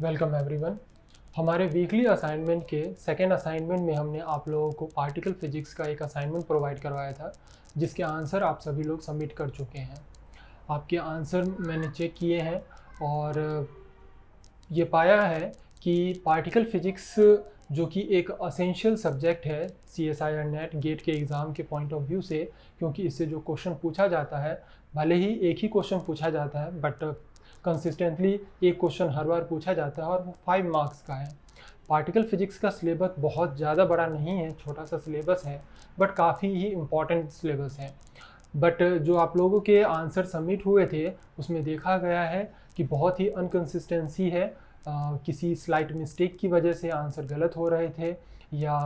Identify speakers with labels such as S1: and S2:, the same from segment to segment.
S1: Welcome everyone. हमारे weekly assignment के second assignment में हमने आप लोगों को पार्टिकल फिजिक्स का एक असाइनमेंट प्रोवाइड करवाया था, जिसके आंसर आप सभी लोग सबमिट कर चुके हैं। आपके आंसर मैंने चेक किए हैं और ये पाया है कि पार्टिकल फिजिक्स जो कि एक असेंशियल सब्जेक्ट है CSI और नेट गेट के एग्ज़ाम के पॉइंट ऑफ व्यू से, क्योंकि इससे जो क्वेश्चन पूछा जाता है, भले ही एक ही क्वेश्चन पूछा जाता है बट कंसिस्टेंटली एक क्वेश्चन हर बार पूछा जाता है और वो 5 मार्क्स का है। पार्टिकल फिजिक्स का सिलेबस बहुत ज़्यादा बड़ा नहीं है, छोटा सा सिलेबस है बट काफ़ी ही इम्पॉर्टेंट सिलेबस है। बट जो आप लोगों के आंसर सबमिट हुए थे उसमें देखा गया है कि बहुत ही अनकंसिस्टेंसी है। किसी स्लाइट मिस्टेक की वजह से आंसर गलत हो रहे थे या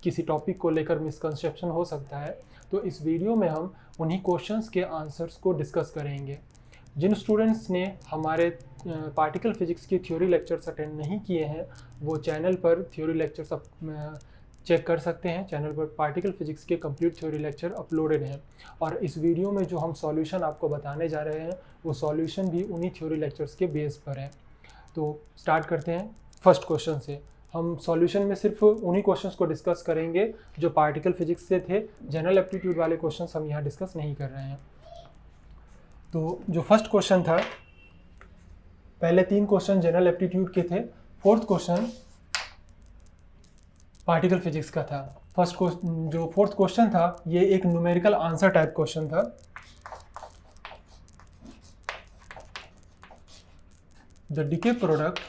S1: किसी टॉपिक को लेकर मिसकंसेप्शन हो सकता है। तो इस वीडियो में हम उन्हीं क्वेश्चंस के आंसर्स को डिस्कस करेंगे। जिन स्टूडेंट्स ने हमारे पार्टिकल फिजिक्स के थ्योरी लेक्चर्स अटेंड नहीं किए हैं वो चैनल पर थ्योरी लेक्चर्स चेक कर सकते हैं। चैनल पर पार्टिकल फिजिक्स के कंप्लीट थ्योरी लेक्चर अपलोडेड हैं और इस वीडियो में जो हम सॉल्यूशन आपको बताने जा रहे हैं वो सॉल्यूशन भी उन्हीं थ्योरी लेक्चर्स के बेस पर है। तो स्टार्ट करते हैं फर्स्ट क्वेश्चन से। हम सॉल्यूशन में सिर्फ उन्हीं क्वेश्चंस को डिस्कस करेंगे जो पार्टिकल फिजिक्स से थे। जनरल एप्टीट्यूड वाले क्वेश्चंस हम यहाँ डिस्कस नहीं कर रहे हैं। तो जो फर्स्ट क्वेश्चन था, पहले 3 क्वेश्चन जनरल एप्टीट्यूड के थे, फोर्थ क्वेश्चन पार्टिकल फिजिक्स का था। जो फोर्थ क्वेश्चन था ये एक न्यूमेरिकल आंसर टाइप क्वेश्चन था। The decay product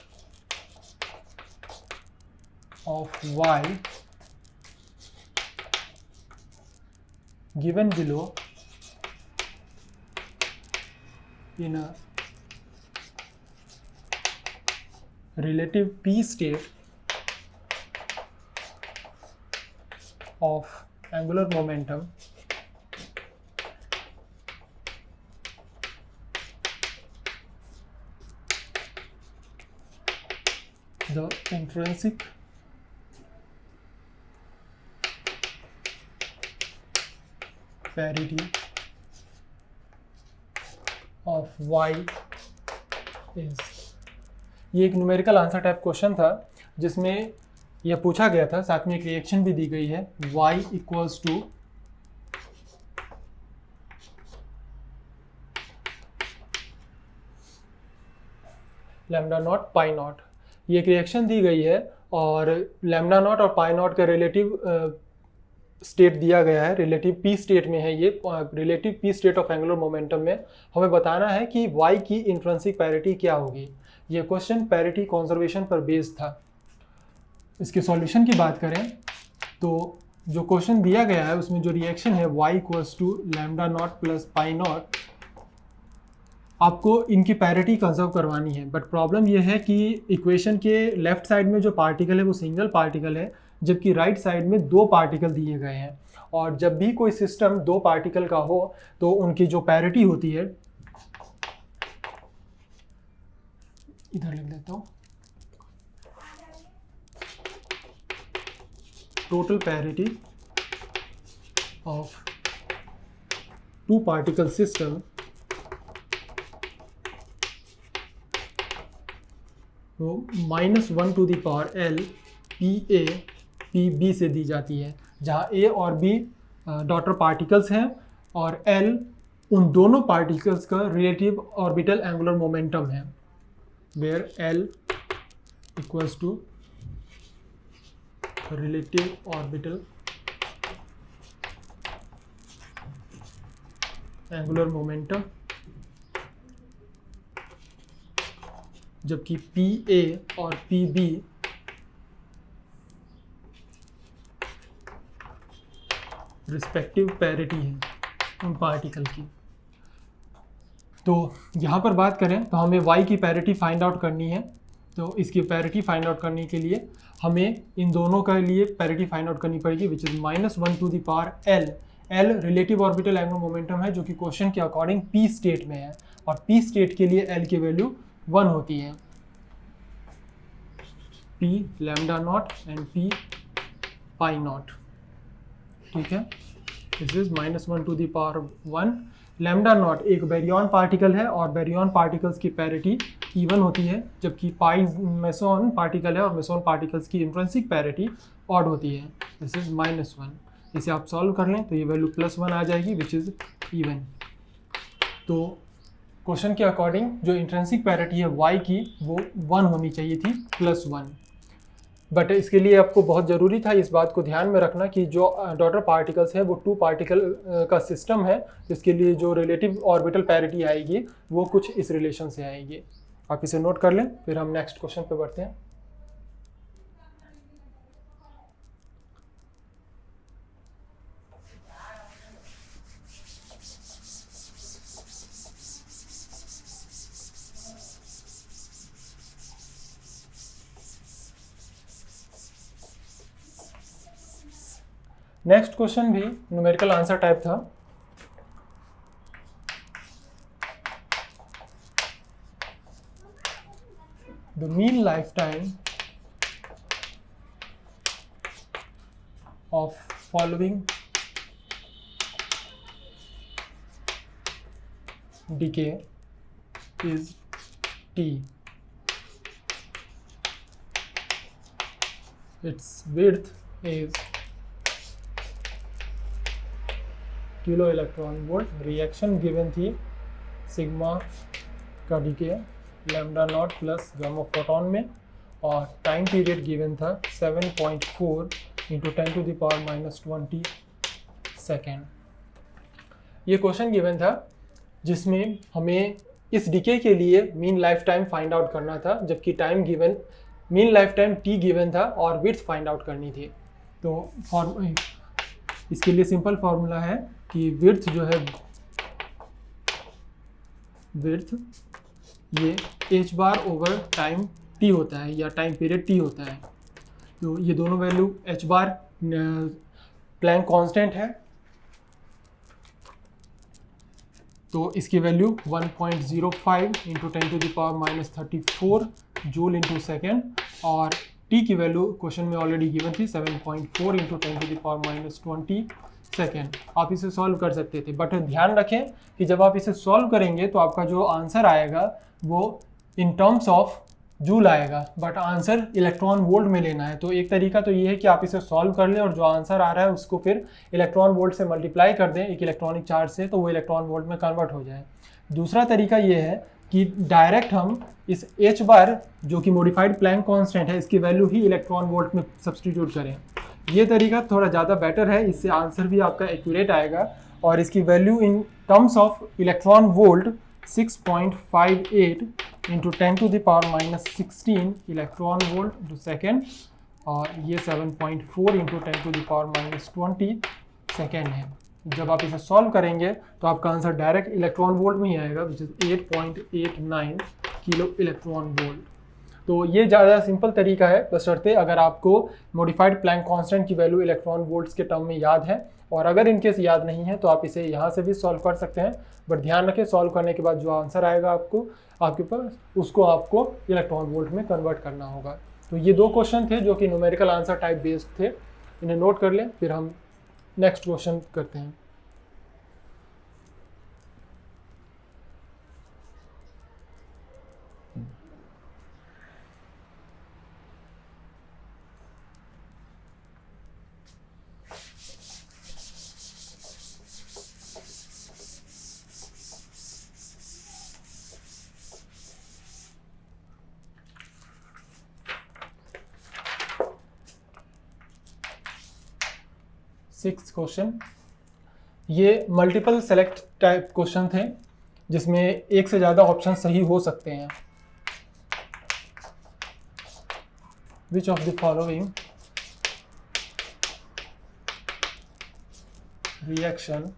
S1: of y given below in a relative p state of angular momentum the intrinsic parity of y is। ये एक numerical answer type question था जिसमें यह पूछा गया था, साथ में एक रिएक्शन भी दी गई है। y equals to lambda naught pi naught. ये एक रिएक्शन दी गई है और लैम्डा नॉट और पाई नॉट का रिलेटिव स्टेट दिया गया है। रिलेटिव पी स्टेट में है ये। Relative P state of angular momentum में हमें बताना है कि y की इंट्रिंसिक पैरिटी क्या होगी। ये क्वेश्चन पैरिटी कंजर्वेशन पर बेस्ड था। इसके सॉल्यूशन की बात करें तो जो क्वेश्चन दिया गया है उसमें जो रिएक्शन है y equals to lambda naught plus pi naught, आपको इनकी पैरिटी कंजर्व करवानी है। बट प्रॉब्लम यह है कि इक्वेशन के लेफ्ट साइड में जो पार्टिकल है वो सिंगल पार्टिकल है, जबकि राइट साइड में 2 पार्टिकल दिए गए हैं। और जब भी कोई सिस्टम 2 पार्टिकल का हो तो उनकी जो पैरिटी होती है, इधर लिख देता हूँ, total parity of 2 particle system वो -1 to the power l PA PB से दी जाती है, जहाँ A और B डॉटर पार्टिकल्स हैं और L उन दोनों पार्टिकल्स का रिलेटिव ऑर्बिटल एंगुलर मोमेंटम है, where L equals to relative orbital angular momentum, जबकि PA और PB रिस्पेक्टिव पैरिटी है उन पार्टिकल की। तो यहाँ पर बात करें तो हमें y की पैरिटी फाइंड आउट करनी है। तो इसकी पैरिटी फाइंड आउट करने के लिए हमें इन दोनों के लिए पैरिटी फाइंड आउट करनी पड़ेगी, which is -1 to the power l। l relative orbital angular momentum है जो कि क्वेश्चन के अकॉर्डिंग p स्टेट में है और p स्टेट के लिए l की वैल्यू 1 होती है। p lambda naught and p pi naught, ठीक है। This is -1 to the power 1। Lambda naught एक बैरियन पार्टिकल है और बैरियन पार्टिकल्स की पैरिटी इवन होती है, जबकि पाई मेसोन पार्टिकल है और मेसोन पार्टिकल्स की इंट्रिंसिक पैरिटी ऑड होती है, दिस इज -1। इसे आप सॉल्व कर लें तो ये वैल्यू +1 आ जाएगी विच इज़ इवन। तो क्वेश्चन के अकॉर्डिंग जो इंट्रिंसिक पैरिटी है y की वो 1 होनी चाहिए थी, +1। बट इसके लिए आपको बहुत ज़रूरी था इस बात को ध्यान में रखना कि जो डॉटर पार्टिकल्स है वो 2 पार्टिकल का सिस्टम है, जिसके लिए जो रिलेटिव ऑर्बिटल पैरिटी आएगी वो कुछ इस रिलेशन से आएगी। आप इसे नोट कर लें, फिर हम नेक्स्ट क्वेश्चन पे बढ़ते हैं। नेक्स्ट क्वेश्चन भी न्यूमेरिकल आंसर टाइप था। The mean lifetime of following decay is T. Its width is kilo electron volt. Reaction given थी सिग्मा का decay lambda naught plus gamma photon में, और टाइम पीरियड गिवन था 7.4 × 10⁻⁻20 second. ये question given था जिसमें हमें इस डीके के लिए mean life time find out करना था, जबकि time given mean life time T given था और विड्थ फाइंड आउट करनी थी। तो इसके लिए सिंपल फार्मूला है कि विड्थ जो है विड्थ ये h बार ओवर टाइम t होता है या टाइम पीरियड t होता है। तो ये दोनों वैल्यू h बार प्लैंक कांस्टेंट है, तो इसकी वैल्यू 1.05 × 10⁻⁻34 जूल × सेकेंड, और t की वैल्यू क्वेश्चन में ऑलरेडी गिवन थी 7.4 × 10⁻⁻20 सेकेंड। आप इसे सॉल्व कर सकते थे, बट ध्यान रखें कि जब आप इसे सॉल्व करेंगे तो आपका जो आंसर आएगा वो इन टर्म्स ऑफ जूल आएगा, बट आंसर इलेक्ट्रॉन वोल्ट में लेना है। तो एक तरीका तो ये है कि आप इसे सॉल्व कर लें और जो आंसर आ रहा है उसको फिर इलेक्ट्रॉन वोल्ट से मल्टीप्लाई कर दें एक इलेक्ट्रॉनिक चार्ज से, तो वो इलेक्ट्रॉन वोल्ट में कन्वर्ट हो जाए। दूसरा तरीका ये है कि डायरेक्ट हम इस h बार जो कि मॉडिफाइड प्लैंक कांस्टेंट है इसकी वैल्यू ही इलेक्ट्रॉन वोल्ट में सब्स्टिट्यूट करें। ये तरीका थोड़ा ज़्यादा बेटर है, इससे आंसर भी आपका एक्यूरेट आएगा, और इसकी value in terms of electron volt 6.58 × 10⁻⁻16 electron volt to second, और ये 7.4 × 10⁻⁻20 सेकेंड है। जब आप इसे सॉल्व करेंगे तो आपका आंसर डायरेक्ट इलेक्ट्रॉन वोल्ट में ही आएगा which is 8.89 kilo electron volt. तो ये ज़्यादा सिंपल तरीका है, बशर्ते अगर आपको मॉडिफाइड प्लैंक कांस्टेंट की वैल्यू इलेक्ट्रॉन वोल्ट्स के टर्म में याद है, और अगर इनकेस याद नहीं है तो आप इसे यहाँ से भी सॉल्व कर सकते हैं, बट ध्यान रखें सॉल्व करने के बाद जो आंसर आएगा आपके पास उसको आपको इलेक्ट्रॉन वोल्ट में कन्वर्ट करना होगा। तो ये दो क्वेश्चन थे जो कि न्यूमेरिकल आंसर टाइप बेस्ड थे, इन्हें नोट कर लें, फिर हम नेक्स्ट क्वेश्चन करते हैं। सिक्स्थ क्वेश्चन, ये मल्टीपल सेलेक्ट टाइप क्वेश्चन थे जिसमें एक से ज़्यादा ऑप्शन सही हो सकते हैं। Which of the following reaction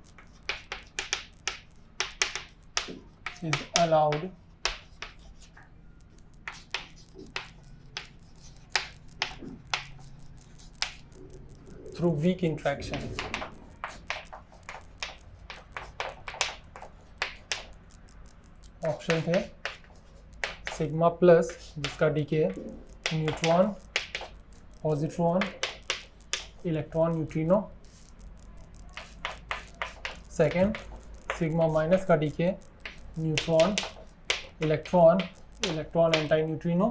S1: is allowed through weak interaction? Option थे सिग्मा प्लस जिसका decay neutron, positron, electron, neutrino. Second sigma minus का decay neutron, electron, electron anti neutrino,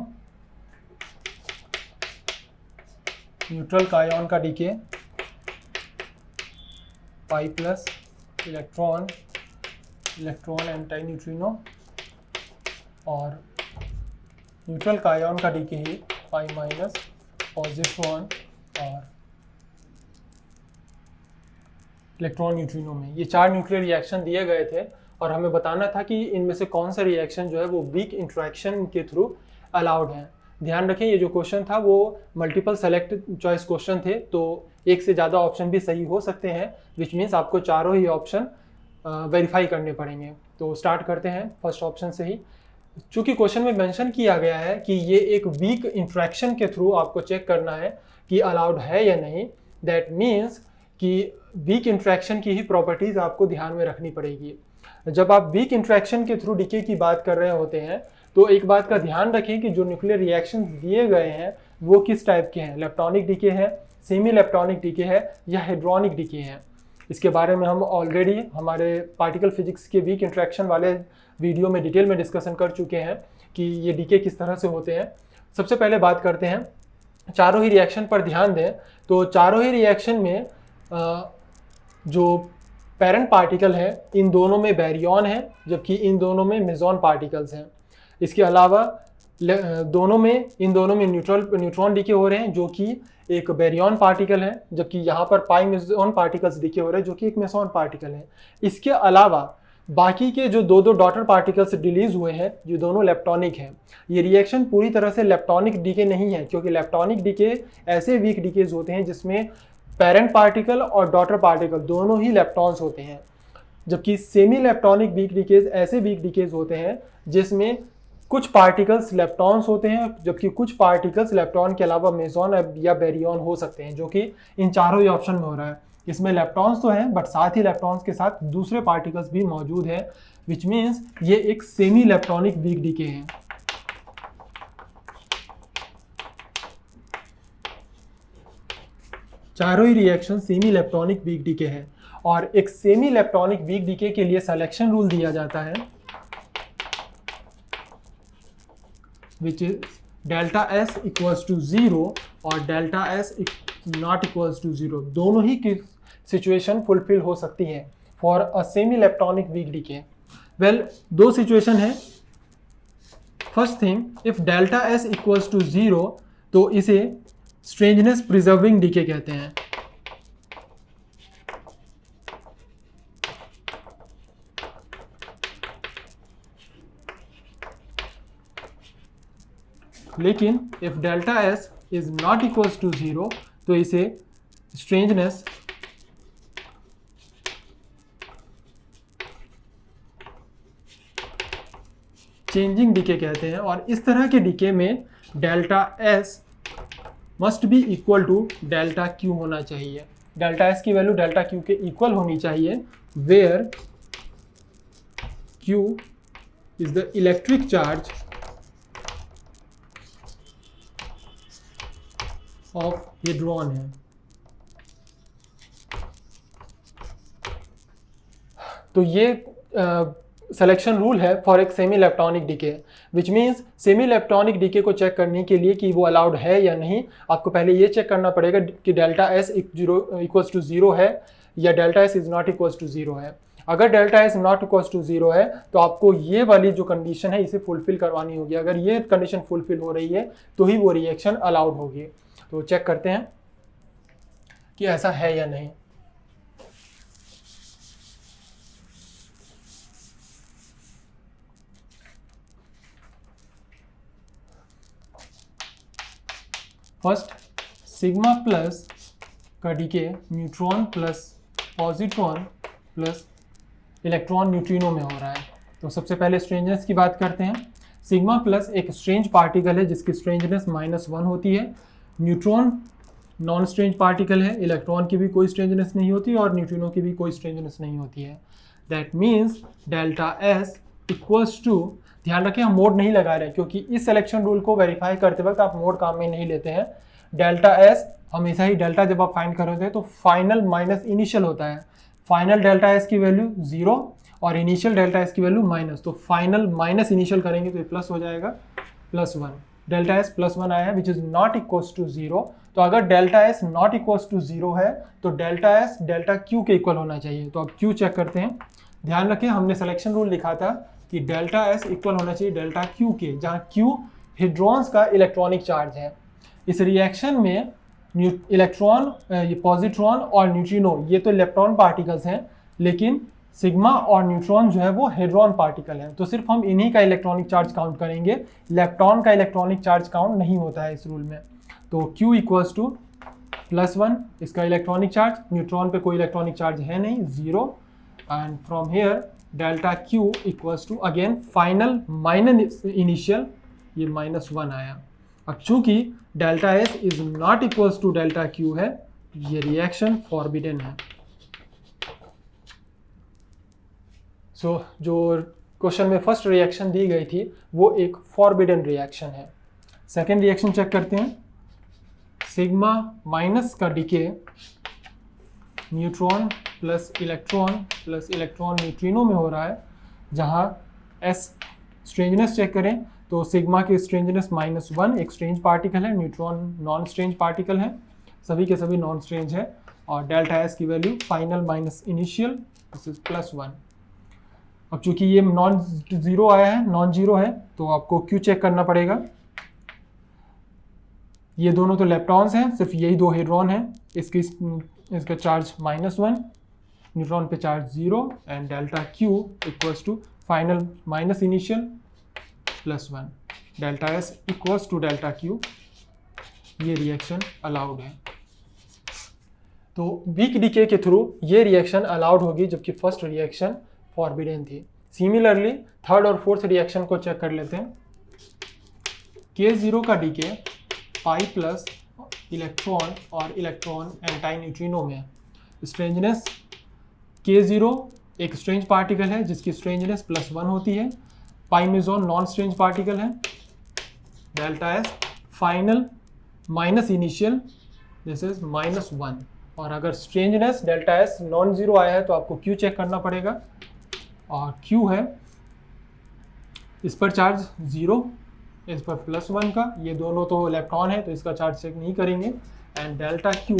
S1: neutral का आयन का decay pi plus electron anti neutrino, और neutral का ion का decay ही pi minus positron और इलेक्ट्रॉन न्यूट्रिनो में। ये 4 न्यूक्लियर रिएक्शन दिए गए थे और हमें बताना था कि इनमें से कौन सा रिएक्शन जो है वो वीक इंटरेक्शन के थ्रू अलाउड है। ध्यान रखें, ये जो क्वेश्चन था वो मल्टीपल सेलेक्ट चॉइस क्वेश्चन थे, तो एक से ज़्यादा ऑप्शन भी सही हो सकते हैं, विच मीन्स आपको चारों ही ऑप्शन वेरीफाई करने पड़ेंगे। तो स्टार्ट करते हैं फर्स्ट ऑप्शन से ही। चूँकि क्वेश्चन में मेंशन किया गया है कि ये एक वीक इंटरेक्शन के थ्रू आपको चेक करना है कि अलाउड है या नहीं, दैट मीन्स कि वीक इंटरेक्शन की ही प्रॉपर्टीज़ आपको ध्यान में रखनी पड़ेगी। जब आप वीक इंटरेक्शन के थ्रू डीके की बात कर रहे होते हैं तो एक बात का ध्यान रखें कि जो न्यूक्लियर रिएक्शन दिए गए हैं वो किस टाइप के हैं, इलेक्ट्रॉनिक डीके है, सेमी इलेक्ट्रॉनिक डीके है या हेड्रोनिक डीके है। इसके बारे में हम ऑलरेडी हमारे पार्टिकल फिजिक्स के वीक इंटरेक्शन वाले वीडियो में डिटेल में डिस्कशन कर चुके हैं कि ये डीके किस तरह से होते हैं। सबसे पहले बात करते हैं चारों ही रिएक्शन पर ध्यान दें तो चारों ही रिएक्शन में जो पेरेंट पार्टिकल है इन दोनों में बैरियन है, जबकि इन दोनों में मेसॉन पार्टिकल्स हैं। इसके अलावा इन दोनों में न्यूट्रॉन डीके हो रहे हैं जो कि एक बैरियन पार्टिकल है, जबकि यहाँ पर पाई मेसॉन पार्टिकल्स डीके हो रहे हैं जो कि एक मेसॉन पार्टिकल है। इसके अलावा बाकी के जो दो डॉटर पार्टिकल्स रिलीज हुए हैं ये दोनों लेप्टॉनिक हैं। ये रिएक्शन पूरी तरह से लेप्टॉनिक डीके नहीं है, क्योंकि लेप्टॉनिक डीके ऐसे वीक डीकेज होते हैं जिसमें पेरेंट पार्टिकल और डॉटर पार्टिकल दोनों ही लेप्टॉन्स होते हैं, जबकि सेमी लेप्टॉनिक वीक डीकेज ऐसे वीक डीकेज होते हैं जिसमें कुछ पार्टिकल्स लेप्टॉन्स होते हैं जबकि कुछ पार्टिकल्स लेप्टॉन के अलावा मेसॉन या बैरियन हो सकते हैं, जो कि इन चारों ही ऑप्शन में हो रहा है। इसमें लेप्टॉन्स तो हैं बट साथ ही लेप्टॉन्स के साथ दूसरे पार्टिकल्स भी मौजूद हैं, विच मीन्स ये एक सेमी लेप्टॉनिक वीक डीके है। चारों ही reaction semi electronic weak decay है और एक सेमी इलेक्ट्रॉनिक वीक डीके के लिए सिलेक्शन रूल दिया जाता है which is delta S equals to 0 और delta S not equals to 0। दोनों ही की सिचुएशन फुलफिल हो सकती है for a semi electronic weak decay. Well, दो सिचुएशन है। First thing, if delta S equals to 0 तो इसे स्ट्रेंजनेस प्रिजर्विंग डीके कहते हैं। लेकिन if delta S is not equals to 0 तो इसे स्ट्रेंजनेस चेंजिंग डीके कहते हैं। और इस तरह के डीके में delta S must be equal to delta Q होना चाहिए। डेल्टा एस की वैल्यू डेल्टा क्यू के इक्वल होनी चाहिए, where Q is the electric charge of hadron है। तो ये सिलेक्शन रूल है फॉर एक semi electronic decay, which means semi electronic decay को चेक करने के लिए कि वो अलाउड है या नहीं, आपको पहले ये चेक करना पड़ेगा कि डेल्टा एस इक्वल्स टू 0 है या delta S is not equals to 0 है। अगर delta S not equals to 0 है तो आपको ये वाली जो कंडीशन है इसे फुलफिल करवानी होगी। अगर ये कंडीशन फुलफिल हो रही है तो ही वो रिएक्शन अलाउड होगी। तो चेक करते हैं कि ऐसा है या नहीं। फर्स्ट, सिग्मा प्लस का decay neutron plus positron plus electron neutrino में हो रहा है। तो सबसे पहले स्ट्रेंजनेस की बात करते हैं। सिग्मा प्लस एक स्ट्रेंज पार्टिकल है जिसकी स्ट्रेंजनेस -1 होती है। न्यूट्रॉन नॉन स्ट्रेंज पार्टिकल है, इलेक्ट्रॉन की भी कोई स्ट्रेंजनेस नहीं होती और न्यूट्रिनो की भी कोई स्ट्रेंजनेस नहीं होती है। That means delta S equals to, ध्यान रखें हम मोड नहीं लगा रहे क्योंकि इस सिलेक्शन रूल को वेरीफाई करते वक्त आप मोड काम में नहीं लेते हैं। डेल्टा एस हमेशा ही डेल्टा जब आप फाइंड करोगे तो फाइनल माइनस इनिशियल होता है। फाइनल डेल्टा एस की वैल्यू 0 और इनिशियल डेल्टा एस की वैल्यू माइनस, तो फाइनल माइनस इनिशियल करेंगे तो ये प्लस हो जाएगा, +1। डेल्टा एस +1 आया है which is not equals to 0। तो अगर delta S not equals to 0 है तो डेल्टा एस डेल्टा क्यू के इक्वल होना चाहिए। तो अब क्यू चेक करते हैं। ध्यान रखें हमने सिलेक्शन रूल लिखा था कि डेल्टा एस इक्वल होना चाहिए डेल्टा क्यू के, जहाँ क्यू हाइड्रॉन्स का इलेक्ट्रॉनिक चार्ज है। इस रिएक्शन में इलेक्ट्रॉन, ये पॉजिट्रॉन और न्यूट्रिनो ये तो इलेक्ट्रॉन पार्टिकल्स हैं, लेकिन सिग्मा और न्यूट्रॉन जो है वो हेड्रॉन पार्टिकल है। तो सिर्फ हम इन्हीं का इलेक्ट्रॉनिक चार्ज काउंट करेंगे, इलेक्ट्रॉन का इलेक्ट्रॉनिक चार्ज काउंट नहीं होता है इस रूल में। तो Q इक्वल्स टू +1 इसका इलेक्ट्रॉनिक चार्ज, न्यूट्रॉन पे कोई इलेक्ट्रॉनिक चार्ज है नहीं, 0। And from here delta Q equals to again final minus initial, ये -1 आया। अब चूंकि delta S is not equals to delta Q है, ये रिएक्शन फॉरबिडन है। जो क्वेश्चन में फर्स्ट रिएक्शन दी गई थी वो एक फॉरबिडन रिएक्शन है। सेकेंड रिएक्शन चेक करते हैं। सिग्मा माइनस का decay neutron plus electron neutrino में हो रहा है, जहाँ एस स्ट्रेंजनेस चेक करें तो सिग्मा की स्ट्रेंजनेस -1, एक स्ट्रेंज पार्टिकल है, न्यूट्रॉन नॉन स्ट्रेंज पार्टिकल है, सभी के सभी नॉन स्ट्रेंज है। और डेल्टा एस की value final minus initial, this is +1। अब चूंकि ये नॉन जीरो आया है, नॉन जीरो है, तो आपको क्यू चेक करना पड़ेगा। ये दोनों तो इलेक्ट्रॉन्स हैं, सिर्फ यही 2 हाइड्रॉन हैं। इसका चार्ज -1, न्यूट्रॉन पे charge 0 and delta Q equals to final minus initial +1, delta S equals to delta Q. ये रिएक्शन अलाउड है। तो वीक डीके के थ्रू ये रिएक्शन अलाउड होगी, जबकि फर्स्ट रिएक्शन फॉरबिडन थी। सिमिलरली थर्ड और फोर्थ रिएक्शन को चेक कर लेते हैं। K0 का डीके पाई प्लस इलेक्ट्रॉन और इलेक्ट्रॉन एंटी न्यूट्रिनो में। स्ट्रेंजनेस K0 एक स्ट्रेंज पार्टिकल है जिसकी स्ट्रेंजनेस +1 होती है। पाइमेजॉन नॉन स्ट्रेंज पार्टिकल है। Delta S final minus initial, this is -1। और अगर strangeness delta S non zero आया है तो आपको क्यू चेक करना पड़ेगा, और क्यू है इस पर चार्ज 0, इस पर +1 का, ये दोनों तो इलेक्ट्रॉन है तो इसका चार्ज चेक नहीं करेंगे। And delta Q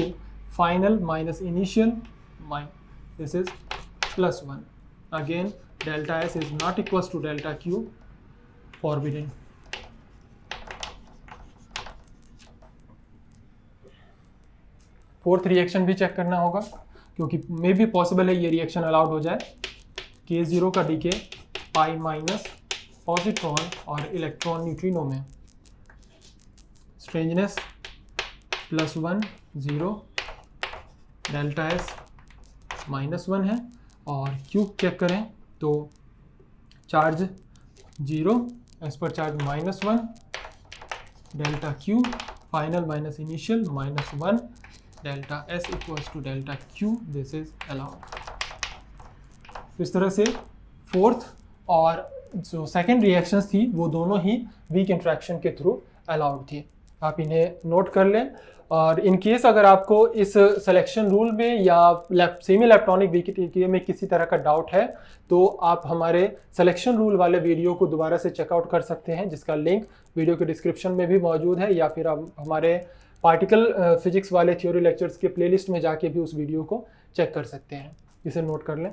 S1: final minus initial, this is +1। Again delta S is not equals to delta Q, forbidden. Fourth reaction भी चेक करना होगा, क्योंकि मे भी पॉसिबल है ये रिएक्शन अलाउड हो जाए। K0 का डीके पाई माइनस पॉजिट्रॉन और इलेक्ट्रॉन न्यूट्रिनो में। स्ट्रेंजनेस +1 0, डेल्टा एस -1 है। और क्यू चेक करें तो चार्ज 0, इस पर charge -1, delta Q final minus initial -1, delta S equals to delta Q, this is allowed. इस तरह से फोर्थ और जो सेकेंड रिएक्शंस थी वो दोनों ही वीक इंट्रैक्शन के थ्रू अलाउड थी। आप इन्हें नोट कर लें। और इन केस अगर आपको इस सिलेक्शन रूल में या सेमी इलेक्ट्रॉनिक वीक डीके में किसी तरह का डाउट है तो आप हमारे सिलेक्शन रूल वाले वीडियो को दोबारा से चेकआउट कर सकते हैं, जिसका लिंक वीडियो के डिस्क्रिप्शन में भी मौजूद है, या फिर आप हमारे पार्टिकल फिजिक्स वाले थ्योरी लेक्चर्स के प्लेलिस्ट में जाके भी उस वीडियो को चेक कर सकते हैं। इसे नोट कर लें।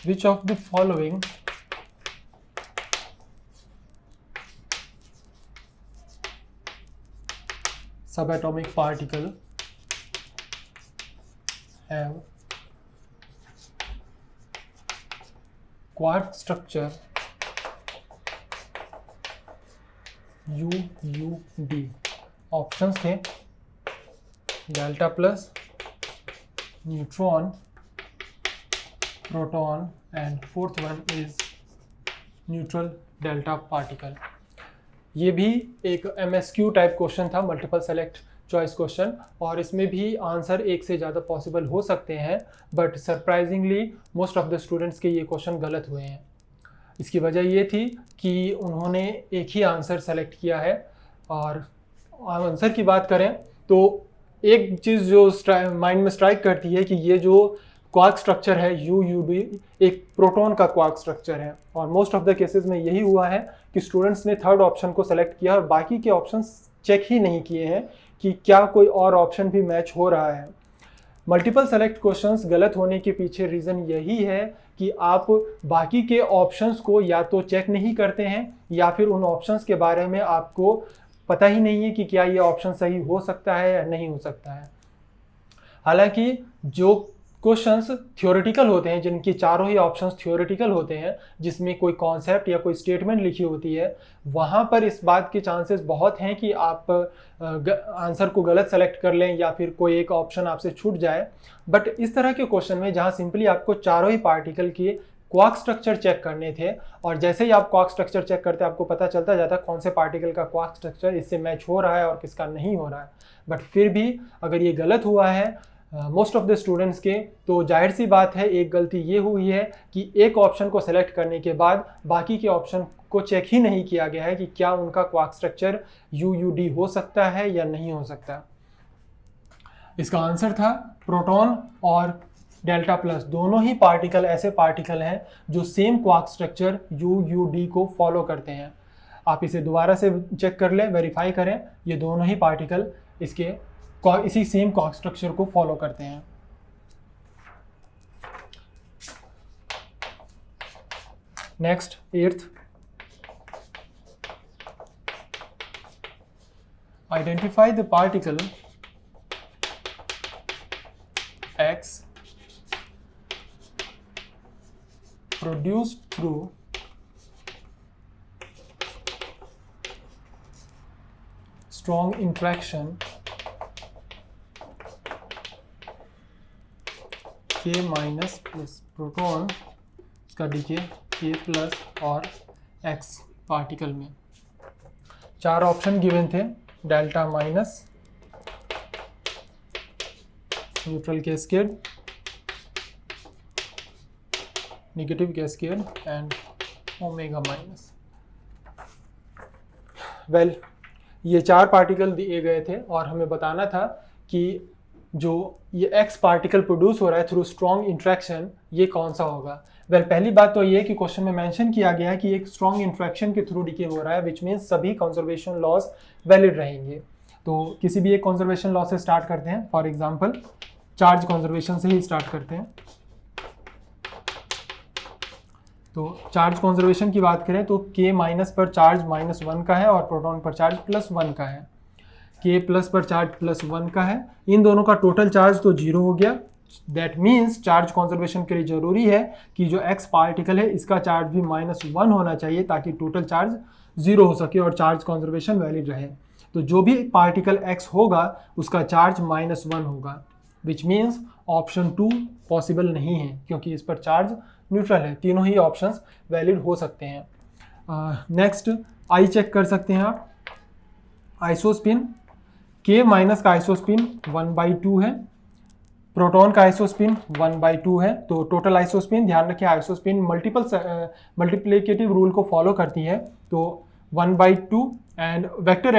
S1: Which of the following subatomic particle have quark structure UUD? Options थे delta plus, neutron, proton and fourth one is neutral delta particle. ये भी एक MSQ टाइप क्वेश्चन था, मल्टीपल सेलेक्ट चॉइस क्वेश्चन, और इसमें भी आंसर एक से ज़्यादा पॉसिबल हो सकते हैं, but surprisingly most of the students के ये क्वेश्चन गलत हुए हैं। इसकी वजह ये थी कि उन्होंने एक ही आंसर सेलेक्ट किया है। और आंसर की बात करें तो एक चीज़ जो माइंड में स्ट्राइक करती है कि ये जो क्वार्क स्ट्रक्चर है UUD एक प्रोटॉन का क्वार्क स्ट्रक्चर है, और मोस्ट ऑफ द केसेस में यही हुआ है कि स्टूडेंट्स ने थर्ड ऑप्शन को सेलेक्ट किया और बाकी के ऑप्शंस चेक ही नहीं किए हैं कि क्या कोई और ऑप्शन भी मैच हो रहा है। मल्टीपल सेलेक्ट क्वेश्चंस गलत होने के पीछे रीज़न यही है कि आप बाकी के ऑप्शंस को या तो चेक नहीं करते हैं या फिर उन ऑप्शंस के बारे में आपको पता ही नहीं है कि क्या ये ऑप्शन सही हो सकता है या नहीं हो सकता है। हालांकि जो क्वेश्चंस थ्योरेटिकल होते हैं, जिनकी चारों ही ऑप्शंस थ्योरेटिकल होते हैं, जिसमें कोई कॉन्सेप्ट या कोई स्टेटमेंट लिखी होती है, वहाँ पर इस बात के चांसेस बहुत हैं कि आप आंसर को गलत सेलेक्ट कर लें या फिर कोई एक ऑप्शन आपसे छूट जाए। बट इस तरह के क्वेश्चन में जहाँ सिंपली आपको चारों ही पार्टिकल के क्वार्क स्ट्रक्चर चेक करने थे, और जैसे ही आप क्वार्क स्ट्रक्चर चेक करते आपको पता चलता जाता कौन से पार्टिकल का क्वार्क स्ट्रक्चर इससे मैच हो रहा है और किसका नहीं हो रहा है। बट फिर भी अगर ये गलत हुआ है मोस्ट ऑफ द स्टूडेंट्स के, तो जाहिर सी बात है एक गलती ये हुई है कि एक ऑप्शन को सेलेक्ट करने के बाद बाकी के ऑप्शन को चेक ही नहीं किया गया है कि क्या उनका क्वार्क स्ट्रक्चर UUD हो सकता है या नहीं हो सकता। इसका आंसर था प्रोटॉन और डेल्टा प्लस दोनों ही पार्टिकल ऐसे पार्टिकल हैं जो सेम क्वार्क स्ट्रक्चर UUD को फॉलो करते हैं। आप इसे दोबारा से चेक कर लें, वेरीफाई करें, ये दोनों ही पार्टिकल इसी सेम क्वार्क स्ट्रक्चर को फॉलो करते हैं। Next 8th, identify the particle X produced through strong interaction K minus plus proton, इसका डीके K प्लस और X पार्टिकल में। चार ऑप्शन गिवन थे, delta minus, neutral cascade, negative cascade and omega minus. Well, ये चार particle दिए गए थे और हमें बताना था कि जो ये X पार्टिकल प्रोड्यूस हो रहा है थ्रू स्ट्रॉन्ग इंट्रैक्शन, ये कौन सा होगा। वेल, पहली बात तो ये कि क्वेश्चन में मेंशन किया गया है कि एक स्ट्रॉन्ग इंट्रैक्शन के थ्रू डिके हो रहा है, विच मीन्स सभी कंजर्वेशन लॉज वैलिड रहेंगे। तो किसी भी एक कंजर्वेशन लॉ से स्टार्ट करते हैं, फॉर एग्जांपल चार्ज कंजर्वेशन से ही स्टार्ट करते हैं। तो चार्ज कंजर्वेशन की बात करें तो K माइनस पर चार्ज -1 का है और प्रोटॉन पर चार्ज +1 का है। K प्लस पर चार्ज +1 का है, इन दोनों का टोटल चार्ज तो 0 हो गया। दैट मीन्स चार्ज कंजर्वेशन के लिए जरूरी है कि जो X पार्टिकल है इसका चार्ज भी -1 होना चाहिए ताकि टोटल चार्ज 0 हो सके और चार्ज कंजर्वेशन वैलिड रहे। तो जो भी पार्टिकल X होगा उसका चार्ज -1 होगा, विच मीन्स ऑप्शन 2 पॉसिबल नहीं है क्योंकि इस पर चार्ज न्यूट्रल है। तीनों ही ऑप्शंस वैलिड हो सकते हैं। नेक्स्ट आई चेक कर सकते हैं आप। आइसोस्पिन K माइनस का आइसोस्पिन 1/2 है, प्रोटॉन का आइसोस्पिन 1/2 है। तो टोटल आइसोस्पिन, ध्यान रखें आइसोस्पिन मल्टीप्लिकेटिव रूल को फॉलो करती है, तो 1/2 एंड वेक्टर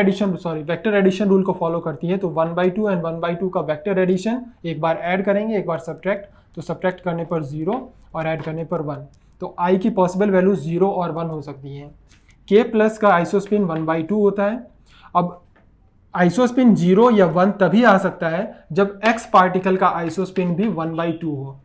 S1: एडिशन रूल को फॉलो करती है। तो 1/2 एंड 1/2 का वेक्टर एडिशन एक बार ऐड करेंगे, एक बार सब्ट्रैक्ट, तो सब्ट्रैक्ट करने पर 0 और ऐड करने पर 1। तो I की पॉसिबल वैल्यू 0 और 1 हो सकती है। K प्लस का आइसोस्पिन 1/2 होता है। अब आइसोस्पिन 0 या 1 तभी आ सकता है जब X पार्टिकल का आइसोस्पिन भी 1/2 हो,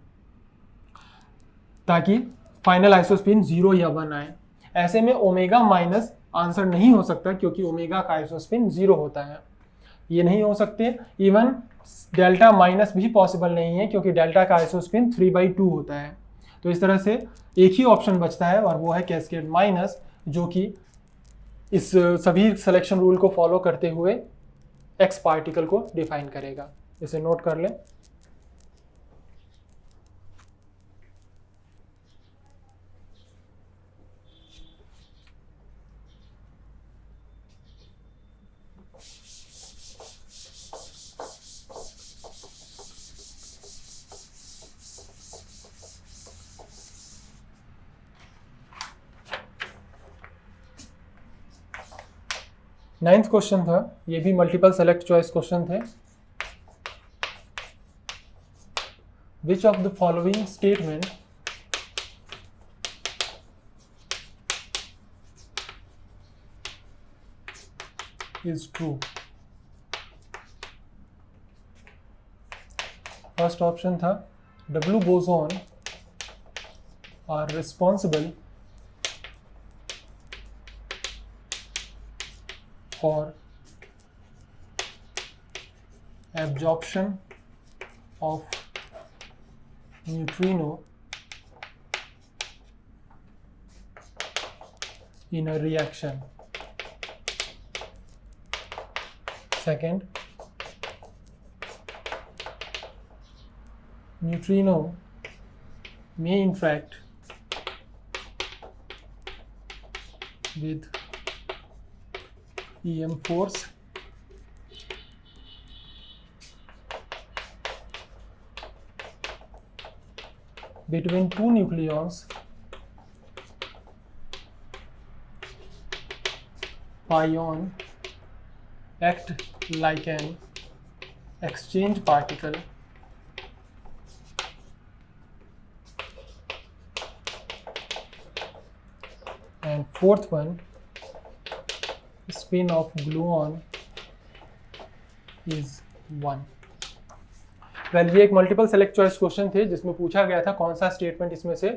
S1: ताकि फाइनल आइसोस्पिन 0 या 1 आए। ऐसे में ओमेगा माइनस आंसर नहीं हो सकता क्योंकि ओमेगा का आइसोस्पिन 0 होता है, ये नहीं हो सकते। इवन डेल्टा माइनस भी पॉसिबल नहीं है क्योंकि डेल्टा का आइसोस्पिन 3/2 होता है। तो इस तरह से एक ही ऑप्शन बचता है और वो है कैस्केड माइनस, जो कि इस सभी सिलेक्शन रूल को फॉलो करते हुए X पार्टिकल को डिफाइन करेगा। इसे नोट कर लें। 9th क्वेश्चन था, ये भी मल्टीपल सेलेक्ट चॉइस क्वेश्चन थे। Which of the following statement is true? First option था W boson are responsible for absorption of neutrino in a reaction. Second, neutrino may interact with EM force between two nucleons pion act like an exchange particle and fourth one, spin of gluon is 1। Well, ये एक multiple select choice question थे जिसमें पूछा गया था कौन सा statement इसमें से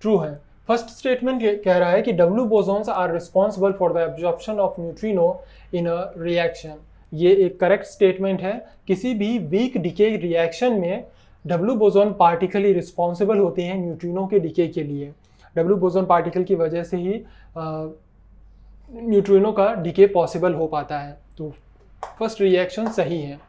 S1: ट्रू है। फर्स्ट स्टेटमेंट कह रहा है कि W bosons are responsible for the absorption of neutrino in a reaction. ये एक करेक्ट स्टेटमेंट है। किसी भी वीक डिके रिएक्शन में डब्ल्यू बोसॉन पार्टिकल ही रिस्पॉन्सिबल होते हैं न्यूट्रिनो के डिके के लिए। डब्ल्यू बोसॉन पार्टिकल की वजह से ही न्यूट्रिनो का डिके पॉसिबल हो पाता है। तो फर्स्ट रिएक्शन सही है,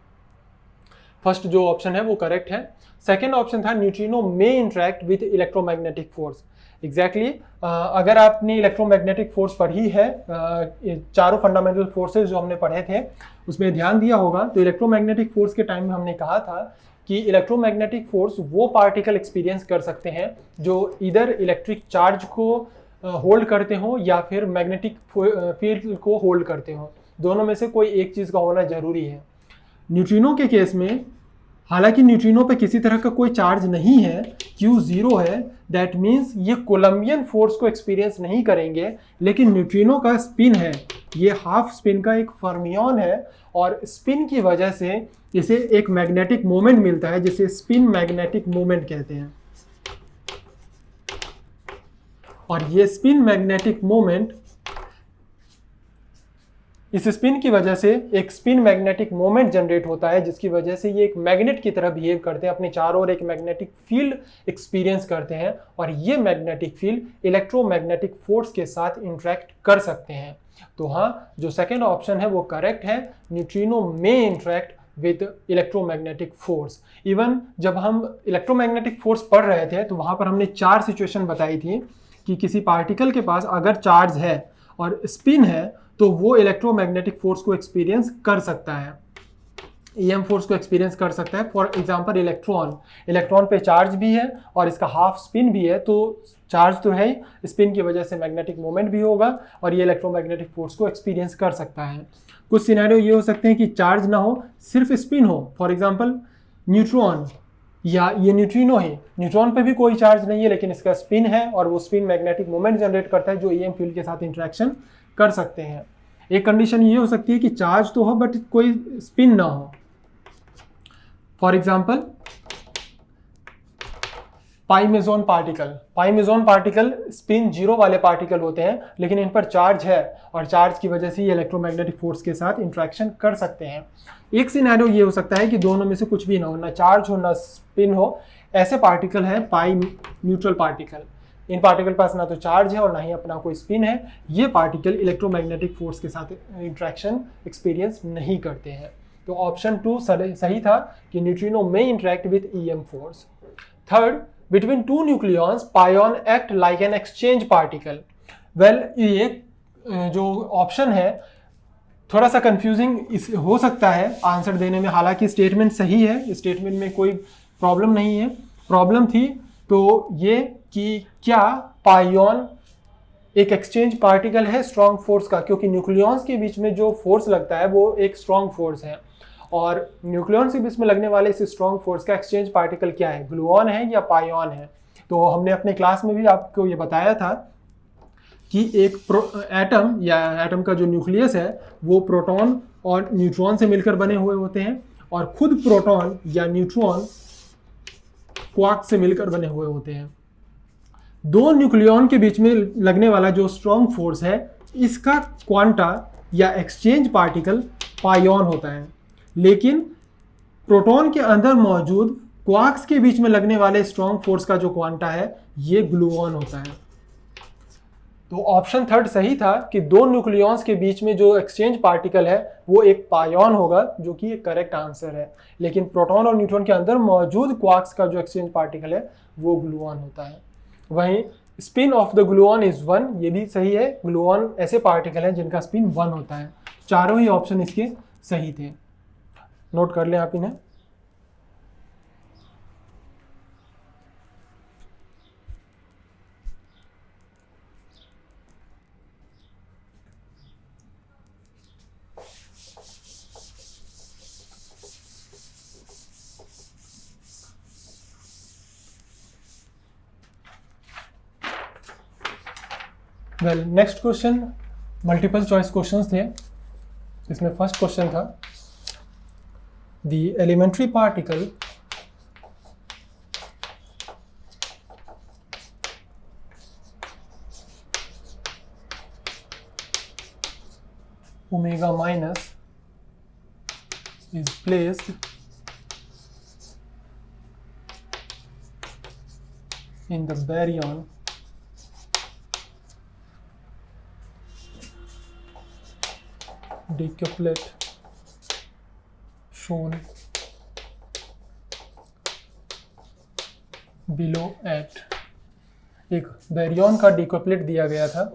S1: फर्स्ट जो ऑप्शन है वो करेक्ट है। सेकेंड ऑप्शन था neutrino may interact with electromagnetic force. Exactly अगर आपने इलेक्ट्रोमैग्नेटिक फोर्स पढ़ी है, चारों फंडामेंटल फोर्सेस जो हमने पढ़े थे उसमें ध्यान दिया होगा, तो इलेक्ट्रोमैग्नेटिक फोर्स के टाइम में हमने कहा था कि इलेक्ट्रोमैग्नेटिक फोर्स वो पार्टिकल एक्सपीरियंस कर सकते हैं जो इधर इलेक्ट्रिक चार्ज को होल्ड करते हो या फिर मैग्नेटिक फील्ड को होल्ड करते हो। दोनों में से कोई एक चीज़ का होना जरूरी है। न्यूट्रिनो के केस में हालांकि न्यूट्रिनो पे किसी तरह का कोई चार्ज नहीं है, Q 0 है, दैट मीन्स ये कोलम्बियन फोर्स को एक्सपीरियंस नहीं करेंगे, लेकिन न्यूट्रिनो का स्पिन है, ये हाफ स्पिन का एक फर्मियन है और स्पिन की वजह से इसे एक मैग्नेटिक मोमेंट मिलता है जिसे स्पिन मैग्नेटिक मोमेंट कहते हैं। और ये स्पिन मैग्नेटिक मोमेंट, इस स्पिन की वजह से एक स्पिन मैग्नेटिक मोमेंट जनरेट होता है जिसकी वजह से ये एक मैग्नेट की तरह बिहेव करते हैं, अपने चारों ओर एक मैग्नेटिक फील्ड एक्सपीरियंस करते हैं और ये मैग्नेटिक फील्ड इलेक्ट्रोमैग्नेटिक फोर्स के साथ इंटरेक्ट कर सकते हैं। तो हाँ, जो सेकेंड ऑप्शन है वो करेक्ट है, neutrino may interact with electromagnetic force. Even जब हम इलेक्ट्रोमैग्नेटिक फोर्स पढ़ रहे थे तो वहाँ पर हमने 4 सिचुएशन बताई थी कि किसी पार्टिकल के पास अगर चार्ज है और स्पिन है तो वो इलेक्ट्रोमैग्नेटिक फोर्स को एक्सपीरियंस कर सकता है, ईएम फोर्स को एक्सपीरियंस कर सकता है। फॉर एग्जांपल इलेक्ट्रॉन पे चार्ज भी है और इसका हाफ स्पिन भी है, तो चार्ज तो है ही, स्पिन की वजह से मैग्नेटिक मोमेंट भी होगा और ये इलेक्ट्रोमैग्नेटिक फोर्स को एक्सपीरियंस कर सकता है। कुछ सिनेरियो ये हो सकते हैं कि चार्ज ना हो, सिर्फ स्पिन हो, फॉर एग्जाम्पल न्यूट्रॉन या ये न्यूट्रिनो है, न्यूट्रॉन पे भी कोई चार्ज नहीं है लेकिन इसका स्पिन है और वो स्पिन मैग्नेटिक मोमेंट जनरेट करता है जो ईएम फील्ड के साथ इंटरेक्शन कर सकते हैं। एक कंडीशन ये हो सकती है कि चार्ज तो हो बट कोई स्पिन ना हो। फॉर एग्जांपल पाइमेजोन पार्टिकल स्पिन 0 वाले पार्टिकल होते हैं लेकिन इन पर चार्ज है और चार्ज की वजह से ये इलेक्ट्रोमैग्नेटिक फोर्स के साथ इंटरेक्शन कर सकते हैं। एक सिनेरियो ये हो सकता है कि दोनों में से कुछ भी ना हो, ना चार्ज हो ना स्पिन हो, ऐसे पार्टिकल हैं पाई न्यूट्रल पार्टिकल। इन पार्टिकल के पास ना तो चार्ज है और ना ही अपना कोई स्पिन है, ये पार्टिकल इलेक्ट्रोमैग्नेटिक फोर्स के साथ इंटरेक्शन एक्सपीरियंस नहीं करते हैं। तो ऑप्शन 2 सही था कि न्यूट्रिनो में interact with EM force. Third, between two nucleons pion act like an exchange particle. Well, ये जो ऑप्शन है थोड़ा सा कंफ्यूजिंग हो सकता है आंसर देने में, हालांकि स्टेटमेंट सही है, स्टेटमेंट में कोई प्रॉब्लम नहीं है। प्रॉब्लम थी तो ये कि क्या पायन एक एक्सचेंज पार्टिकल है स्ट्रॉन्ग फोर्स का, क्योंकि न्यूक्लियॉन्स के बीच में जो फोर्स लगता है वो एक स्ट्रॉन्ग फोर्स है, और न्यूक्लियॉन्स के बीच में लगने वाले इस स्ट्रॉन्ग फोर्स का एक्सचेंज पार्टिकल क्या है, ग्लूऑन है या पायोन है। तो हमने अपने क्लास में भी आपको ये बताया था कि एक एटम या एटम का जो न्यूक्लियस है वो प्रोटॉन और न्यूट्रॉन से मिलकर बने हुए होते हैं, और खुद प्रोटॉन या न्यूट्रॉन क्वार्क से मिलकर बने हुए होते हैं। दो न्यूक्लियॉन के बीच में लगने वाला जो स्ट्रॉन्ग फोर्स है, इसका क्वांटा या एक्सचेंज पार्टिकल पायोन होता है, लेकिन प्रोटॉन के अंदर मौजूद क्वार्क्स के बीच में लगने वाले स्ट्रॉन्ग फोर्स का जो क्वांटा है ये ग्लूऑन होता है। तो ऑप्शन थर्ड सही था कि दो न्यूक्लियॉन्स के बीच में जो एक्सचेंज पार्टिकल है वो एक पायोन होगा, जो कि एक करेक्ट आंसर है, लेकिन प्रोटॉन और न्यूट्रॉन के अंदर मौजूद क्वार्क्स का जो एक्सचेंज पार्टिकल है वो ग्लूऑन होता है। वहीं spin off the gluon is 1, ये भी सही है। ग्लूऑन ऐसे पार्टिकल हैं जिनका स्पिन 1 होता है। चारों ही ऑप्शन इसके सही थे, नोट कर लें आप इन्हें। Well, next question multiple choice questions थे। इसमें फर्स्ट क्वेश्चन था the elementary particle omega minus is placed in the baryon decuplet shown below at, एक बैरियन का डिकपलेट दिया गया था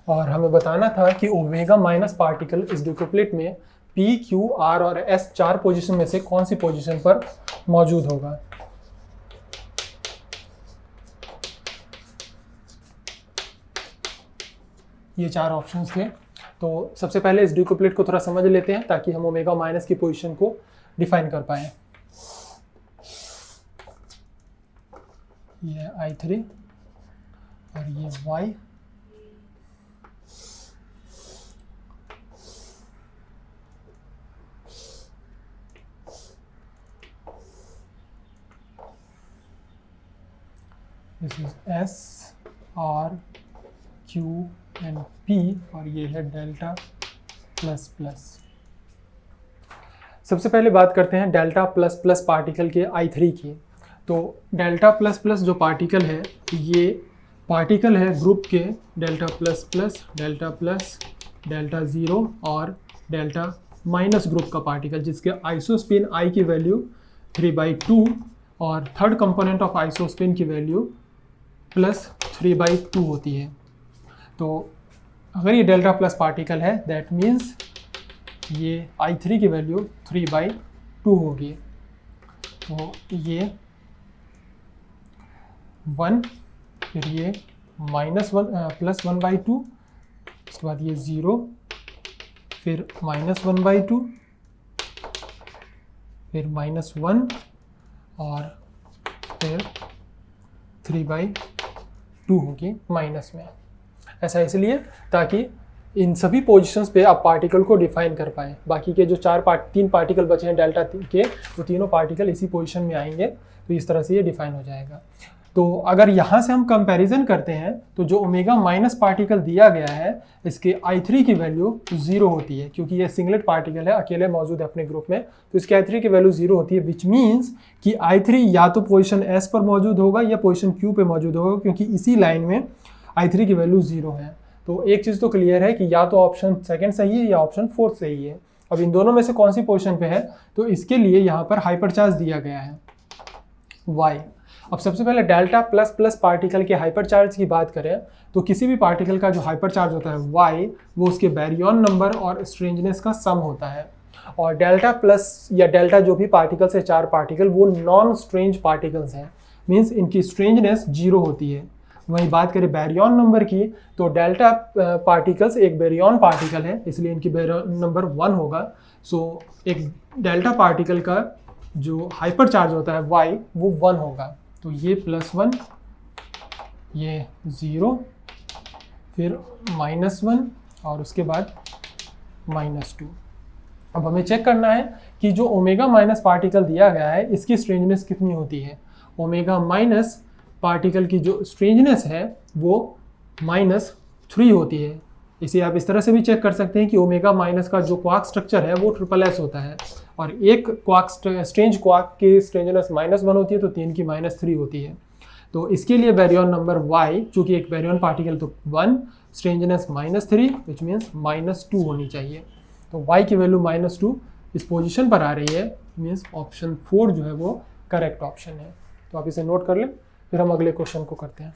S1: और हमें बताना था कि ओमेगा माइनस पार्टिकल इस डिकपलेट में पी, क्यू, आर और एस चार पोजीशन में से कौन सी पोजीशन पर मौजूद होगा। ये चार ऑप्शंस थे। तो सबसे पहले इस डिकपलेट को थोड़ा समझ लेते हैं ताकि हम ओमेगा माइनस की पोजीशन को डिफाइन कर पाएँ। ये I3 और ये Y, this is S, R, Q and P, और ये है डेल्टा प्लस प्लस। सबसे पहले बात करते हैं डेल्टा प्लस प्लस पार्टिकल के I3 की। तो डेल्टा प्लस प्लस जो पार्टिकल है, ये पार्टिकल है ग्रुप के delta plus plus, delta zero और डेल्टा माइनस ग्रुप का पार्टिकल, जिसके आइसोस्पिन I की वैल्यू 3/2 और थर्ड कंपोनेंट ऑफ आइसोस्पिन की वैल्यू +3/2 होती है। तो अगर ये डेल्टा प्लस पार्टिकल है, दैट मीन्स ये I3 की वैल्यू 3/2 होगी। तो ये 1, फिर ये -1 +1/2, उसके बाद ये 0, फिर -1/2, फिर -1 और फिर 3/2 होगी माइनस में। ऐसा इसलिए ताकि इन सभी पोजीशंस पे आप पार्टिकल को डिफाइन कर पाएँ। बाकी के जो तीन पार्टिकल बचे हैं डेल्टा के, वो तीनों पार्टिकल इसी पोजीशन में आएंगे, तो इस तरह से ये डिफाइन हो जाएगा। तो अगर यहाँ से हम कंपैरिजन करते हैं तो जो ओमेगा माइनस पार्टिकल दिया गया है, इसके I3 की वैल्यू 0 होती है, क्योंकि ये सिंगलेट पार्टिकल है, अकेले मौजूद है अपने ग्रुप में, तो इसके I3 की वैल्यू 0 होती है, विच मीन्स कि I3 या तो पोजीशन S पर मौजूद होगा या पोजीशन Q पे मौजूद होगा, क्योंकि इसी लाइन में I3 की वैल्यू 0 है। तो एक चीज़ तो क्लियर है कि या तो ऑप्शन सेकंड सही है या ऑप्शन फोर्थ सही है। अब इन दोनों में से कौन सी पोजीशन पे है, तो इसके लिए यहाँ पर हाइपर चार्ज दिया गया है y। अब सबसे पहले डेल्टा प्लस प्लस पार्टिकल के हाइपर चार्ज की बात करें तो किसी भी पार्टिकल का जो हाइपर चार्ज होता है y, वो उसके बैरियन नंबर और स्ट्रेंजनेस का सम होता है। और डेल्टा प्लस या डेल्टा जो भी पार्टिकल से 4 पार्टिकल वो नॉन स्ट्रेंज पार्टिकल्स हैं, मीन्स इनकी स्ट्रेंजनेस 0 होती है। वहीं बात करें बैरियन नंबर की तो डेल्टा पार्टिकल्स एक बैरियन पार्टिकल है, इसलिए इनकी बैरियन नंबर 1 होगा। सो एक डेल्टा पार्टिकल का जो हाइपर चार्ज होता है y वो 1 होगा। तो ये +1, ये 0, फिर -1 और उसके बाद -2। अब हमें चेक करना है कि जो ओमेगा माइनस पार्टिकल दिया गया है इसकी स्ट्रेंजनेस कितनी होती है। ओमेगा माइनस पार्टिकल की जो स्ट्रेंजनेस है वो -3 होती है। इसे आप इस तरह से भी चेक कर सकते हैं कि ओमेगा माइनस का जो क्वार्क स्ट्रक्चर है वो SSS होता है और एक क्वार्क स्ट्रेंज क्वार्क की स्ट्रेंजनेस -1 होती है, तो 3 की -3 होती है। तो इसके लिए बैरियन नंबर y, चूँकि एक बैरियन पार्टिकल तो 1, स्ट्रेंजनेस -3 विच मीन्स -2 होनी चाहिए। तो y की वैल्यू -2 इस पोजीशन पर आ रही है, मीन्स ऑप्शन 4 जो है वो करेक्ट ऑप्शन है। तो आप इसे नोट कर लें, फिर हम अगले क्वेश्चन को करते हैं।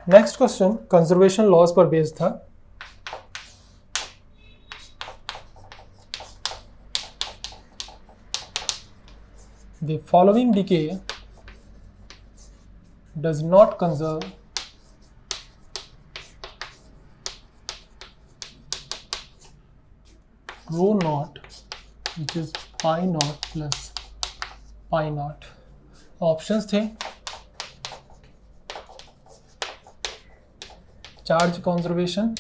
S1: नेक्स्ट क्वेश्चन कंजर्वेशन लॉज पर बेस्ड था। The following decay does not conserve rho naught, which is pi naught plus pi naught. Options थे charge conservation,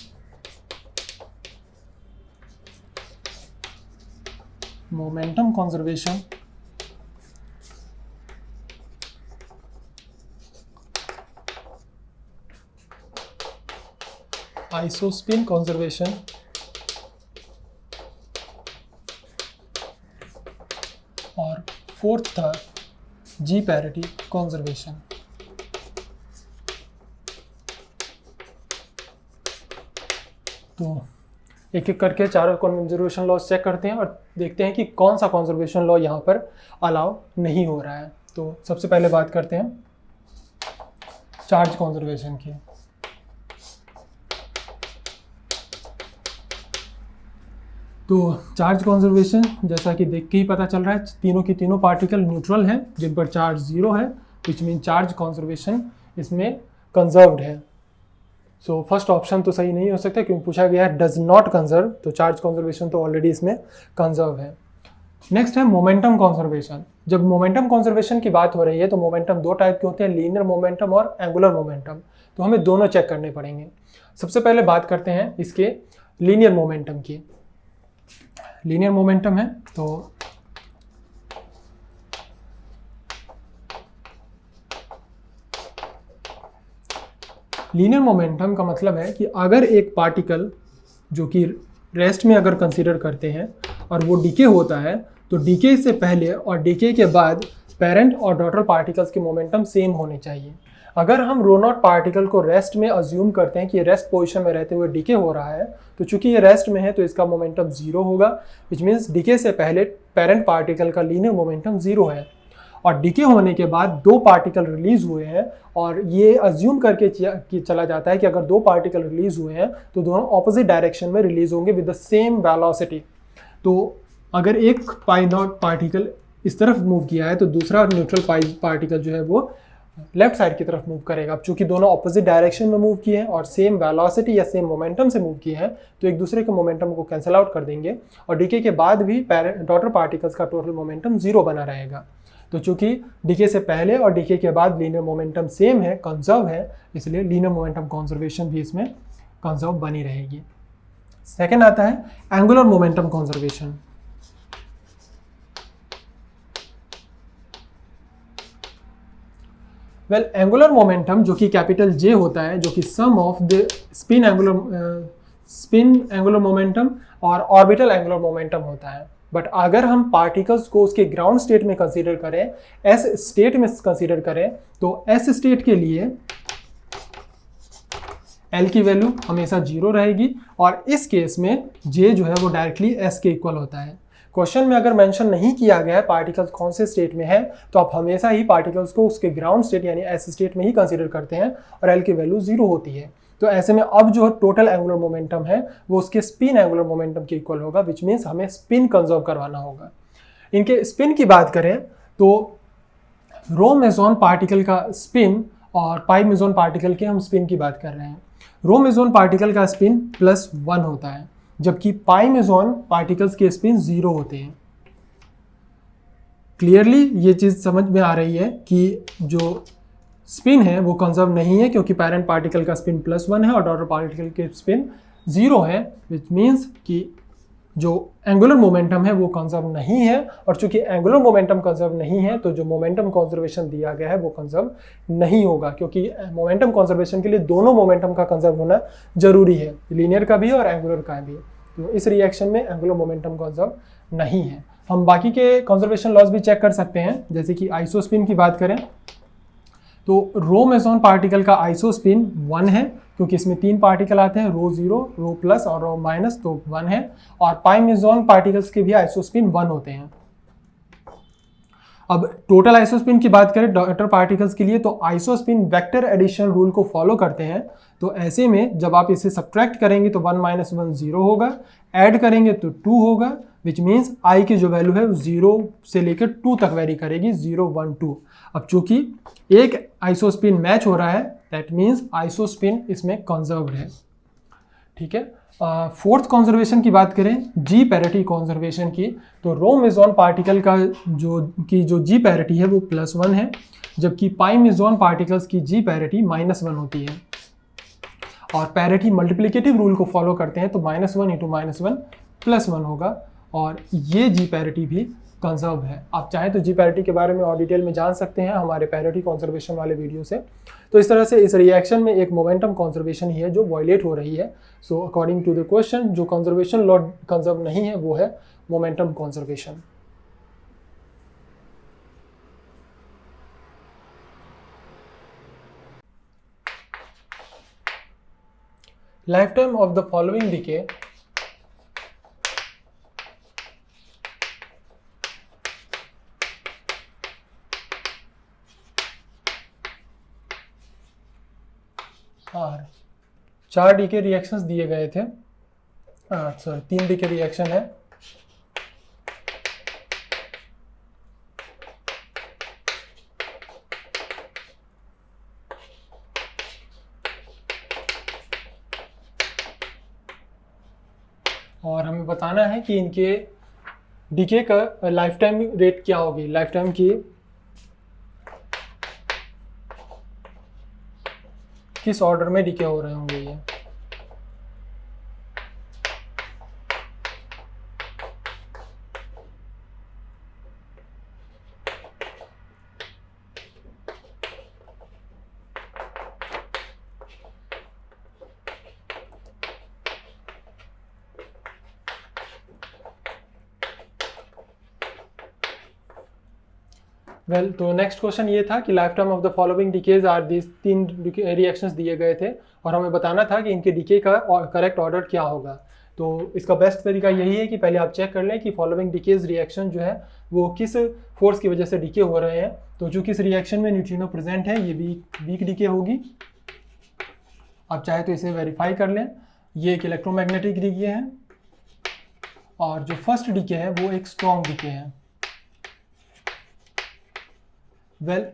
S1: momentum conservation, isospin conservation और फोर्थ था जी पैरिटी कंजर्वेशन। तो एक एक करके चारों कंजर्वेशन लॉज चेक करते हैं और देखते हैं कि कौन सा कंजर्वेशन लॉ यहाँ पर अलाउ नहीं हो रहा है। तो सबसे पहले बात करते हैं चार्ज कंजर्वेशन की। तो चार्ज कंजर्वेशन जैसा कि देख के ही पता चल रहा है, तीनों की तीनों पार्टिकल न्यूट्रल हैं जिन पर चार्ज 0 है, विच मीन चार्ज कंजर्वेशन इसमें कंजर्व्ड है। सो फर्स्ट ऑप्शन तो सही नहीं हो सकता क्योंकि पूछा गया है डज नॉट कंजर्व, तो चार्ज कंजर्वेशन तो ऑलरेडी इसमें कंजर्व है। नेक्स्ट है मोमेंटम कंजर्वेशन। जब मोमेंटम कंजर्वेशन की बात हो रही है तो मोमेंटम 2 टाइप के होते हैं, लीनियर मोमेंटम और एंगुलर मोमेंटम। तो हमें दोनों चेक करने पड़ेंगे। सबसे पहले बात करते हैं इसके लीनियर मोमेंटम की। लीनियर मोमेंटम है तो लीनियर मोमेंटम का मतलब है कि अगर एक पार्टिकल जो कि रेस्ट में अगर कंसीडर करते हैं और वो डीके होता है तो डीके से पहले और डीके के बाद पेरेंट और डॉटर पार्टिकल्स के मोमेंटम सेम होने चाहिए। अगर हम रो नॉट पार्टिकल को रेस्ट में अज्यूम करते हैं कि रेस्ट पोजीशन में रहते हुए डीके हो रहा है, तो चूंकि ये रेस्ट में है तो इसका मोमेंटम 0 होगा, विच मीन्स डीके से पहले पेरेंट पार्टिकल का लीनियर मोमेंटम 0 है। और डीके होने के बाद 2 पार्टिकल रिलीज हुए हैं और ये अज्यूम करके चला जाता है कि अगर 2 पार्टिकल रिलीज हुए हैं तो दोनों ऑपोजिट डायरेक्शन में रिलीज होंगे विद द सेम वेलोसिटी। तो अगर एक पाई नॉट पार्टिकल इस तरफ मूव किया है तो दूसरा न्यूट्रल पाई पार्टिकल जो है वो लेफ्ट साइड की तरफ मूव करेगा। अब चूंकि दोनों ऑपोजिट डायरेक्शन में मूव किए हैं और सेम वेलोसिटी या सेम मोमेंटम से मूव किए हैं तो एक दूसरे के मोमेंटम को कैंसिल आउट कर देंगे और डीके के बाद भी डॉटर पार्टिकल्स का टोटल मोमेंटम 0 बना रहेगा। तो चूंकि डीके से पहले और डीके के बाद लीनियर मोमेंटम सेम है, कंजर्व है, इसलिए लीनियर मोमेंटम कंजर्वेशन भी इसमें कंजर्व बनी रहेगी। सेकेंड आता है angular momentum conservation. Well angular momentum जो कि कैपिटल जे होता है, जो कि sum of the spin angular momentum और ऑर्बिटल एंगुलर मोमेंटम होता है। बट अगर हम पार्टिकल्स को उसके ग्राउंड स्टेट में कंसीडर करें, एस स्टेट में कंसीडर करें, तो एस स्टेट के लिए एल की वैल्यू हमेशा 0 रहेगी और इस केस में जे जो है वो डायरेक्टली एस के इक्वल होता है। क्वेश्चन में अगर मेंशन नहीं किया गया है पार्टिकल्स कौन से स्टेट में है, तो आप हमेशा ही पार्टिकल्स को उसके ग्राउंड स्टेट यानी एस स्टेट में ही कंसीडर करते हैं और एल की वैल्यू 0 होती है। तो ऐसे में अब जो टोटल एंगुलर मोमेंटम है वो उसके स्पिन एंगुलर मोमेंटम के इक्वल होगा, विच मीन्स हमें स्पिन कंजर्व करवाना होगा। इनके स्पिन की बात करें तो रो मेसोन पार्टिकल का स्पिन और पाई मेसोन पार्टिकल के हम स्पिन की बात कर रहे हैं। रो मेसोन पार्टिकल का स्पिन +1 होता है, जबकि पाई मेसोन पार्टिकल्स के स्पिन 0 होते हैं। क्लियरली ये चीज़ समझ में आ रही है कि जो स्पिन है वो कंजर्व नहीं है, क्योंकि पेरेंट पार्टिकल का स्पिन +1 है और डॉटर पार्टिकल के स्पिन 0 है, विच मीन्स कि जो एंगुलर मोमेंटम है वो कंजर्व नहीं है। और चूंकि एंगुलर मोमेंटम कंजर्व नहीं है तो जो मोमेंटम कंजर्वेशन दिया गया है वो कंजर्व नहीं होगा, क्योंकि मोमेंटम कंजर्वेशन के लिए दोनों मोमेंटम का कंजर्व होना जरूरी है, लीनियर का भी और एंगुलर का भी। तो इस रिएक्शन में एंगुलर मोमेंटम कंजर्व नहीं है। हम बाकी के कंजर्वेशन लॉज भी चेक कर सकते हैं, जैसे कि आइसोस्पिन की बात करें तो रो मेसोन पार्टिकल का आइसोस्पिन 1 है, क्योंकि इसमें 3 पार्टिकल आते हैं, रो 0, रो प्लस और रो माइनस, तो 1 है। और पाई मेसोन पार्टिकल्स के भी आइसोस्पिन 1 होते हैं। अब टोटल आइसोस्पिन की बात करें डॉटर पार्टिकल्स के लिए, तो आइसोस्पिन वेक्टर एडिशन रूल को फॉलो करते हैं। तो ऐसे में जब आप इसे सब्ट्रैक्ट करेंगे तो 1 - 1 0 होगा, ऐड करेंगे तो 2 होगा, विच मीन्स आई की जो वैल्यू है वो 0 से लेकर 2 तक वेरी करेगी, 0 1 2। अब चूंकि एक आइसोस्पिन मैच हो रहा है, दैट मीन्स आइसोस्पिन इसमें कंजर्व्ड है। ठीक है। फोर्थ कंजर्वेशन की बात करें जी पैरिटी कंजर्वेशन की, तो रो मेसोन पार्टिकल का जो जी पैरिटी है वो +1 है, जबकि पाई मेसोन पार्टिकल्स की जी पैरिटी -1 होती है। और पैरिटी मल्टीप्लिकेटिव रूल को फॉलो करते हैं, तो -1 × -1 +1 होगा, और ये जी पैरिटी भी कंजर्व है। आप चाहें तो जी पैरिटी के बारे में और डिटेल में जान सकते हैं हमारे पैरिटी कंजर्वेशन वाले वीडियो से। तो इस तरह से इस रिएक्शन में एक मोमेंटम कंजर्वेशन ही है जो वायलेट हो रही है। So according to the question जो कंजर्वेशन लॉ कंजर्व नहीं है वो है momentum conservation. Lifetime of the following decay are 4 decay reactions दिए गए थे, सॉरी 3 डीके रिएक्शन है। और हमें बताना है कि इनके डीके का लाइफ टाइम रेट क्या होगी, लाइफ टाइम की किस ऑर्डर में डीके हो रहे होंगे ये। वेल तो नेक्स्ट क्वेश्चन ये था कि life time of the following decays are these 3 reactions दिए गए थे और हमें बताना था कि इनके डीके का करेक्ट ऑर्डर क्या होगा। तो इसका बेस्ट तरीका यही है कि पहले आप चेक कर लें कि फॉलोइंग डीकेज रिएक्शन जो है वो किस फोर्स की वजह से डीके हो रहे हैं। तो चूंकि इस रिएक्शन में न्यूट्रिनो प्रेजेंट है, ये वीक डीके होगी। आप चाहे तो इसे वेरीफाई कर लें। ये एक इलेक्ट्रोमैग्नेटिक डीके है और जो फर्स्ट डीके है वो एक स्ट्रॉन्ग डीके है। वेल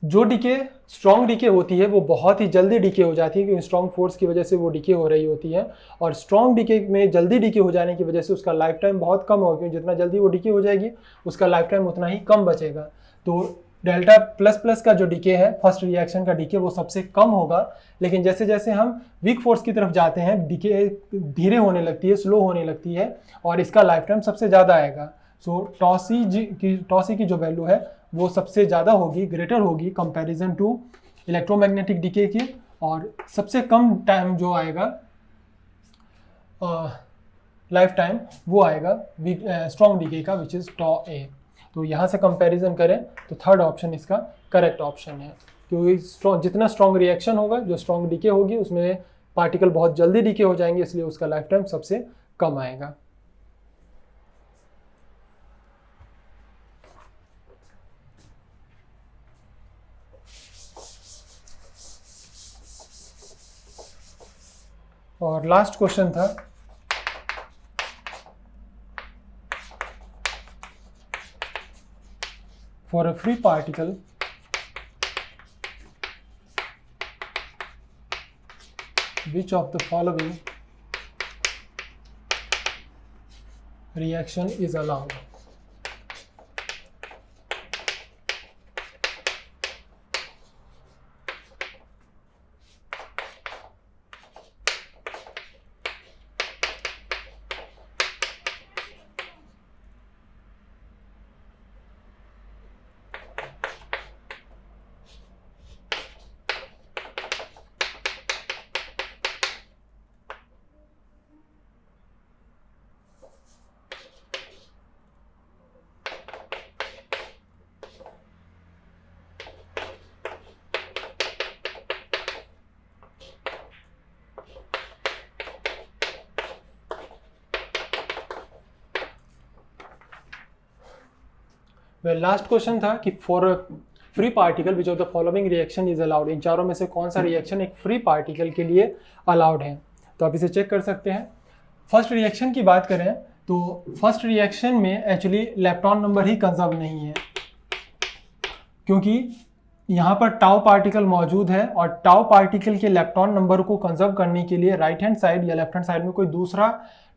S1: जो डीके स्ट्रॉन्ग डीके होती है वो बहुत ही जल्दी डीके हो जाती है, क्योंकि स्ट्रॉन्ग फोर्स की वजह से वो डीके हो रही होती है। और स्ट्रॉन्ग डीके में जल्दी डीके हो जाने की वजह से उसका लाइफ टाइम बहुत कम होगा, क्योंकि जितना जल्दी वो डीके हो जाएगी उसका लाइफ टाइम उतना ही कम बचेगा। तो डेल्टा प्लस प्लस का जो डीके है, फर्स्ट रिएक्शन का डीके, वो सबसे कम होगा। लेकिन जैसे जैसे हम वीक फोर्स की तरफ जाते हैं डीके धीरे होने लगती है, स्लो होने लगती है और इसका लाइफ टाइम सबसे ज़्यादा आएगा। सो टॉसी की जो वैल्यू है वो सबसे ज़्यादा होगी, ग्रेटर होगी कंपैरिजन टू इलेक्ट्रोमैग्नेटिक डीके के, और सबसे कम टाइम जो आएगा लाइफ टाइम वो आएगा स्ट्रॉन्ग डीके का, विच इज़ टॉ ए। तो यहाँ से कंपैरिजन करें तो थर्ड ऑप्शन इसका करेक्ट ऑप्शन है, क्योंकि जितना स्ट्रॉन्ग रिएक्शन होगा, जो स्ट्रॉन्ग डीके होगी, उसमें पार्टिकल बहुत जल्दी डीके हो जाएंगे, इसलिए उसका लाइफ टाइम सबसे कम आएगा। और लास्ट क्वेश्चन था for a free particle which of the following reaction is allowed? Last question था कि for free particle which of the following reaction is allowed, इन चारों में से कौन सा रिएक्शन एक फ्री पार्टिकल के लिए अलाउड है। तो आप इसे चेक कर सकते हैं। फर्स्ट रिएक्शन की बात करें तो फर्स्ट रिएक्शन में एक्चुअली इलेक्ट्रॉन नंबर ही कंजर्व नहीं है, क्योंकि यहाँ पर टाउ पार्टिकल मौजूद है, और टाउ पार्टिकल के इलेक्ट्रॉन नंबर को कंजर्व करने के लिए राइट हैंड साइड या लेफ्ट हैंड साइड में कोई दूसरा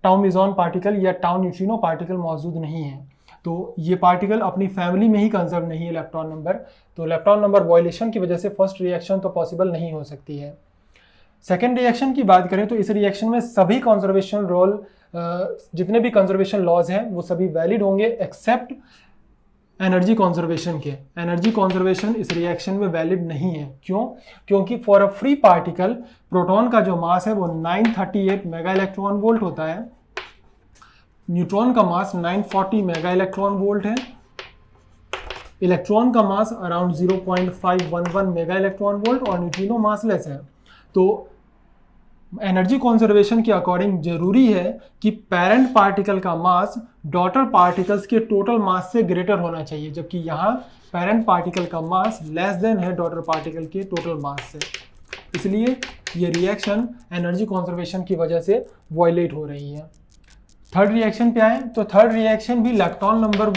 S1: टाउ मेसॉन पार्टिकल या टाउ न्यूट्रिनो पार्टिकल मौजूद नहीं है। तो ये पार्टिकल अपनी फैमिली में ही कंजर्व नहीं है इलेक्ट्रॉन नंबर, तो इलेक्ट्रॉन नंबर वायलेशन की वजह से फर्स्ट रिएक्शन तो पॉसिबल नहीं हो सकती है। सेकेंड रिएक्शन की बात करें तो इस रिएक्शन में सभी कंजर्वेशन रोल, जितने भी कंजर्वेशन लॉज हैं वो सभी वैलिड होंगे एक्सेप्ट एनर्जी कंजर्वेशन के। एनर्जी कंजर्वेशन इस रिएक्शन में वैलिड नहीं है। क्यों? क्योंकि for a free particle proton का जो मास है वो 938 मेगा इलेक्ट्रॉन वोल्ट होता है, न्यूट्रॉन का मास 940 मेगा इलेक्ट्रॉन वोल्ट है, इलेक्ट्रॉन का मास अराउंड 0.511 मेगा इलेक्ट्रॉन वोल्ट, और न्यूट्रिनो मासलेस है। तो एनर्जी कंजर्वेशन के अकॉर्डिंग जरूरी है कि पेरेंट पार्टिकल का मास डॉटर पार्टिकल्स के टोटल मास से ग्रेटर होना चाहिए, जबकि यहाँ पेरेंट पार्टिकल का मास लेस देन है डॉटर पार्टिकल के टोटल मास से। इसलिए ये रिएक्शन एनर्जी कंजर्वेशन की वजह से वायलेट हो रही है। थर्ड रिएक्शन पे आए तो थर्ड रिएक्शन भी इलेक्ट्रॉन नंबर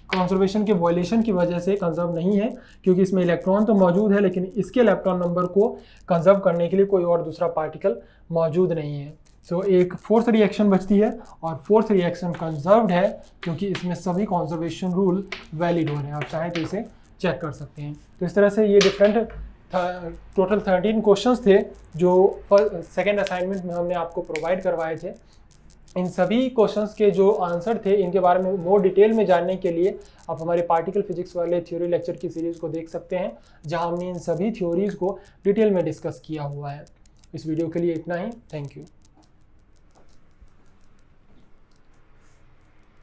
S1: कंजर्वेशन के वायलेशन की वजह से कंजर्व नहीं है, क्योंकि इसमें इलेक्ट्रॉन तो मौजूद है लेकिन इसके इलेक्ट्रॉन नंबर को कंजर्व करने के लिए कोई और दूसरा पार्टिकल मौजूद नहीं है। सो एक फोर्थ रिएक्शन बचती है, और फोर्थ रिएक्शन कंजर्व्ड है क्योंकि इसमें सभी कंजर्वेशन रूल वैलिड हो रहे हैं। आप चाहें तो इसे चेक कर सकते हैं। तो इस तरह से ये डिफरेंट टोटल 13 क्वेश्चंस थे जो सेकेंड असाइनमेंट में हमने आपको प्रोवाइड करवाए थे। इन सभी क्वेश्चंस के जो आंसर थे इनके बारे में मोर डिटेल में जानने के लिए आप हमारे पार्टिकल फिजिक्स वाले थ्योरी लेक्चर की सीरीज़ को देख सकते हैं, जहां हमने इन सभी थ्योरीज़ को डिटेल में डिस्कस किया हुआ है। इस वीडियो के लिए इतना ही। Thank you.